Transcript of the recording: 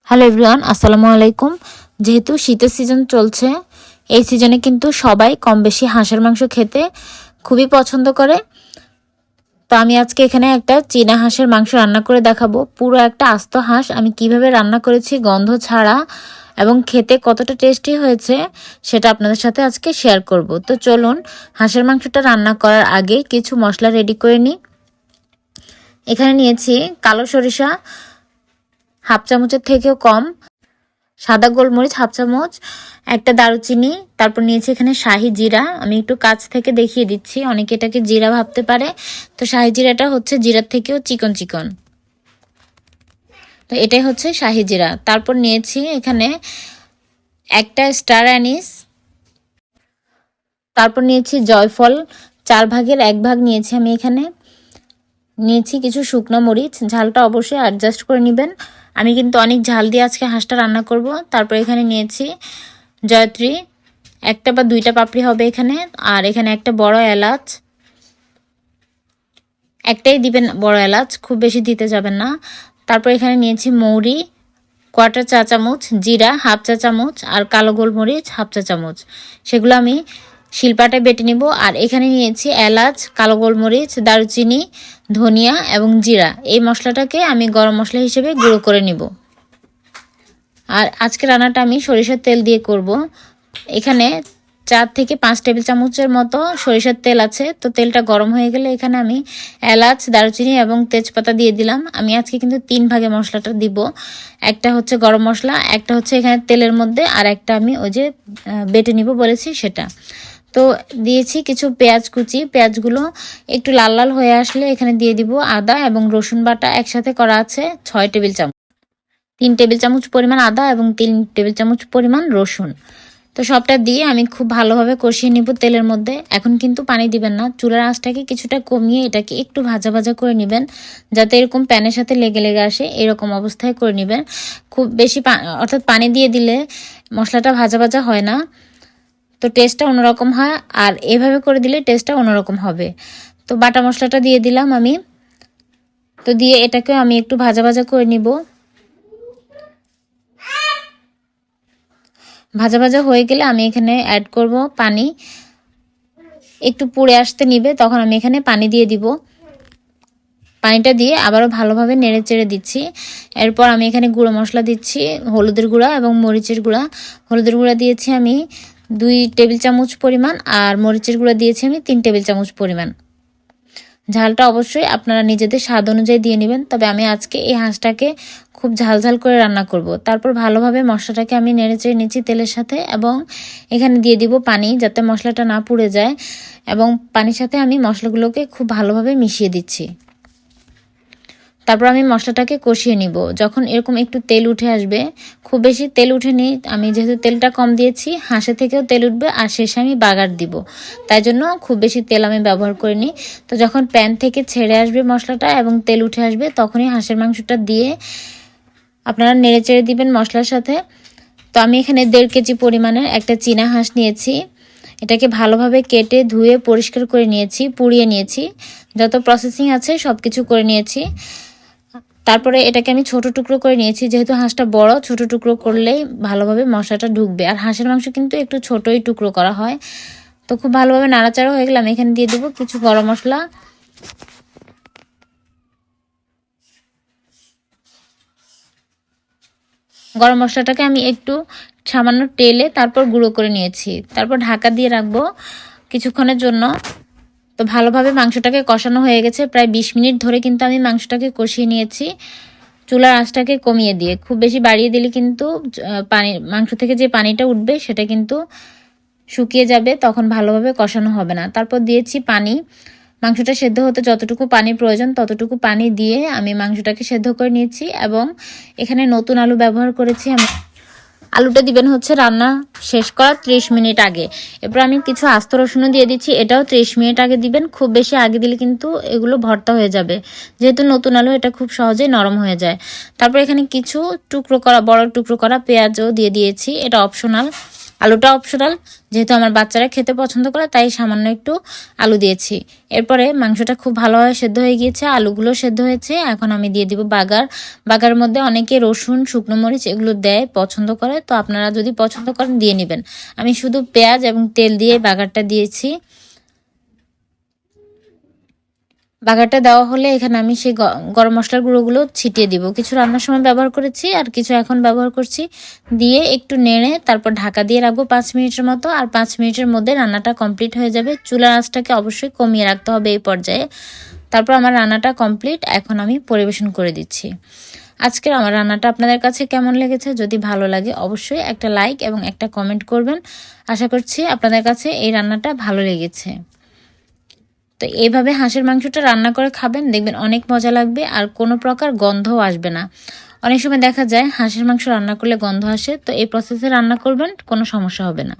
Hello everyone, আসসালামু আলাইকুম। যেহেতু শীতের সিজন চলছে, এই সিজনে কিন্তু সবাই কম বেশি হাঁসের মাংস খেতে খুবই পছন্দ করে। তো আমি আজকে এখানে একটা চীনা হাঁসের মাংস রান্না করে দেখাবো। পুরো একটা আস্ত হাঁস আমি কিভাবে রান্না করেছি গন্ধ ছাড়া এবং খেতে কতটা টেস্টি হয়েছে সেটা আপনাদের সাথে আজকে শেয়ার করব। তো চলুন হাঁসের মাংসটা রান্না করার আগে কিছু মশলা রেডি করে নিই। এখানে নিয়েছি কালো সরিষা হাফ চামচের থেকেও কম, সাদা গোলমরিচ হাফ চামচ, একটা দারুচিনি, তারপর নিয়েছি এখানে শাহি জিরা। আমি একটু কাছ থেকে দেখিয়ে দিচ্ছি, অনেকে এটাকে জিরা ভাবতে পারে। তো শাহি জিরাটা হচ্ছে জিরার থেকেও চিকন চিকন, তো এটাই হচ্ছে শাহি জিরা। তারপর নিয়েছি এখানে একটা স্টার অ্যানিস, তারপর নিয়েছি জয়ফল 1/4 ভাগ নিয়েছি আমি এখানে। নিয়েছি কিছু শুকনো মরিচ, ঝালটা অবশ্যই অ্যাডজাস্ট করে নেবেন। আমি কিন্তু অনেক ঝাল দিয়ে আজকে হাঁসটা রান্না করব। তারপর এখানে নিয়েছি জয়ত্রী, একটা বা দুইটা পাপড়ি হবে এখানে। আর এখানে একটা বড় এলাচ, একটাই দিবেন বড় এলাচ, খুব বেশি দিতে যাবেন না। তারপর এখানে নিয়েছি মৌরি 1/4 চা চামচ, জিরা হাফ চা চামচ, আর কালো গোলমরিচ হাফ চা চামচ। সেগুলো আমি শিলপাটায় বেটে নিব। আর এখানে নিয়েছি এলাচ, কালো গোলমরিচ, দারুচিনি, ধনিয়া এবং জিরা। এই মশলাটাকে আমি গরম মশলা হিসেবে গুঁড়ো করে নিব। আর আজকে রান্নাটা আমি সরিষার তেল দিয়ে করব। এখানে 4 থেকে 5 টেবিল চামচের মতো সরিষার তেল আছে। তো তেলটা গরম হয়ে গেলে এখানে আমি এলাচ, দারুচিনি এবং তেজপাতা দিয়ে দিলাম। আমি আজকে কিন্তু 3 ভাগে মশলাটা দিব। একটা হচ্ছে গরম মশলা, একটা হচ্ছে এখানে তেলের মধ্যে, আর একটা আমি ওই যে বেটে নিব বলেছি সেটা। তো দিয়েছি কিছু পেঁয়াজ কুচি, পেঁয়াজগুলো একটু লাল লাল হয়ে আসলে এখানে দিয়ে দিব আদা এবং রসুন বাটা একসাথে করা আছে 6 টেবিল চামচ। 3 টেবিল চামচ পরিমাণ আদা এবং 3 টেবিল চামচ পরিমাণ রসুন। তো সবটা দিয়ে আমি খুব ভালোভাবে কষিয়ে নিব তেলের মধ্যে। এখন কিন্তু পানি দিবেন না, চুলার আঁচটাকে কিছুটা কমিয়ে এটাকে একটু ভাজা ভাজা করে নেবেন, যাতে এরকম প্যানের সাথে লেগে লেগে আসে, এরকম অবস্থায় করে নেবেন। খুব বেশি অর্থাৎ পানি দিয়ে দিলে মশলাটা ভাজা ভাজা হয় না, তো টেস্টটা অন্যরকম হয়। আর এভাবে করে দিলে টেস্টটা অন্যরকম হবে। তো বাটা মশলাটা দিয়ে দিলাম আমি। তো দিয়ে এটাকে আমি একটু ভাজা ভাজা করে নিব। ভাজা ভাজা হয়ে গেলে আমি এখানে অ্যাড করব পানি। একটু পুড়ে আসতে নিবে, তখন আমি এখানে পানি দিয়ে দিব। পানিটা দিয়ে আবারও ভালোভাবে নেড়ে চেড়ে দিচ্ছি। এরপর আমি এখানে গুঁড়ো মশলা দিচ্ছি, হলুদের গুঁড়া এবং মরিচের গুঁড়া। হলুদের গুঁড়া দিয়েছি আমি 2 টেবিল চামচ পরিমাণ, আর মরিচের গুঁড়া দিয়েছি আমি 3 টেবিল চামচ পরিমাণ। ঝালটা অবশ্যই আপনারা নিজেদের স্বাদ অনুযায়ী দিয়ে নেবেন। তবে আমি আজকে এই হাঁসটাকে খুব ঝাল ঝাল করে রান্না করব। তারপর ভালোভাবে মশলাটাকে আমি নেড়েচেড়ে নিচ্ছি তেলের সাথে, এবং এখানে দিয়ে দিব পানি, যাতে মশলাটা না পুড়ে যায়। এবং পানির সাথে আমি মশলাগুলোকে খুব ভালোভাবে মিশিয়ে দিচ্ছি। তারপর আমি মশলাটাকে কষিয়ে নিব। যখন এরকম একটু তেল উঠে আসবে, খুব বেশি তেল উঠেনি, আমি যেহেতু তেলটা কম দিয়েছি, হাঁসের থেকেও তেল উঠবে, আর শেষে আমি বাগার দিব, তাই জন্য খুব বেশি তেল আমি ব্যবহার করিনি। তো যখন প্যান থেকে ছেড়ে আসবে মশলাটা এবং তেল উঠে আসবে, তখনই হাঁসের মাংসটা দিয়ে আপনারা নেড়ে চেড়ে দিবেন মশলার সাথে। তো আমি এখানে 1.5 কেজি পরিমাণের একটা চীনা হাঁস নিয়েছি। এটাকে ভালোভাবে কেটে ধুয়ে পরিষ্কার করে নিয়েছি, পুড়িয়ে নিয়েছি, যত প্রসেসিং আছে সব কিছু করে নিয়েছি। তারপরে এটাকে আমি ছোট টুকরো করে নিয়েছি, যেহেতু হাঁসটা বড়, ছোট টুকরো করলেই ভালোভাবে মশলাটা ঢুকবে। আর হাঁসের মাংস কিন্তু একটু ছোটই টুকরো করা হয়। তো খুব ভালোভাবে নাড়াচাড়া হয়ে গেলে আমি এখানে দিয়ে দেবো কিছু গরম মশলা। গরম মশলাটাকে আমি একটু সামান্য তেলে তারপর গুঁড়ো করে নিয়েছি। তারপর ঢাকা দিয়ে রাখবো কিছুক্ষণের জন্য। তো ভালোভাবে মাংসটাকে কষানো হয়ে গেছে, প্রায় 20 মিনিট ধরে কিন্তু আমি মাংসটাকে কষিয়ে নিয়েছি চুলার আঁচটাকে কমিয়ে দিয়ে। খুব বেশি বাড়িয়ে দিলে কিন্তু মাংস থেকে যে পানিটা উঠবে সেটা কিন্তু শুকিয়ে যাবে, তখন ভালোভাবে কষানো হবে না। তারপর দিয়েছি পানি। মাংসটা সেদ্ধ হতে যতটুকু পানি প্রয়োজন ততটুকু পানি দিয়ে আমি মাংসটাকে সেদ্ধ করে নিয়েছি। এবং এখানে নতুন আলু ব্যবহার করেছি আমি। আলুটা দিবেন হচ্ছে রান্না শেষ করার 30 মিনিট আগে। এরপর আমি কিছু আস্ত রসুনও দিয়ে দিচ্ছি, এটাও 30 মিনিট আগে দিবেন। খুব বেশি আগে দিলে কিন্তু এগুলো ভর্তা হয়ে যাবে, যেহেতু নতুন আলু এটা খুব সহজেই নরম হয়ে যায়। তারপর এখানে কিছু টুকরো করা, বড় টুকরো করা পেঁয়াজও দিয়ে দিয়েছি, এটা অপশনাল। আলুটা অপশনাল, যেহেতু আমার বাচ্চারা খেতে পছন্দ করে তাই সামান্য একটু আলু দিয়েছি। এরপরে মাংসটা খুব ভালোভাবে সেদ্ধ হয়ে গিয়েছে, আলুগুলো সেদ্ধ হয়েছে। এখন আমি দিয়ে দিব বাগার। বাগারের মধ্যে অনেকে রসুন, শুকনো মরিচ এগুলো দেয়, পছন্দ করে, তো আপনারা যদি পছন্দ করেন দিয়ে নেবেন। আমি শুধু পেঁয়াজ এবং তেল দিয়ে বাগারটা দিয়েছি। বাগারটা দেওয়া হলে এখানে আমি সেই গরম মশলার গুঁড়োগুলো ছিটিয়ে দিব। কিছু রান্নার সময় ব্যবহার করেছি আর কিছু এখন ব্যবহার করছি। দিয়ে একটু নেড়ে তারপর ঢাকা দিয়ে রাখবো 5 মিনিটের মতো। আর 5 মিনিটের মধ্যে রান্নাটা কমপ্লিট হয়ে যাবে। চুলার আঁচটাকে অবশ্যই কমিয়ে রাখতে হবে এই পর্যায়ে। তারপর আমার রান্নাটা কমপ্লিট, এখন আমি পরিবেশন করে দিচ্ছি। আজকের আমার রান্নাটা আপনাদের কাছে কেমন লেগেছে? যদি ভালো লাগে অবশ্যই একটা লাইক এবং একটা কমেন্ট করবেন। আশা করছি আপনাদের কাছে এই রান্নাটা ভালো লেগেছে। তো এইভাবে হাঁসের মাংসটা রান্না করে খাবেন, দেখবেন অনেক মজা লাগবে আর কোনো প্রকার গন্ধও আসবে না। অনেক সময় দেখা যায় হাঁসের মাংস রান্না করলে গন্ধ আসে, তো এই প্রসেসে রান্না করবেন, কোনো সমস্যা হবে না।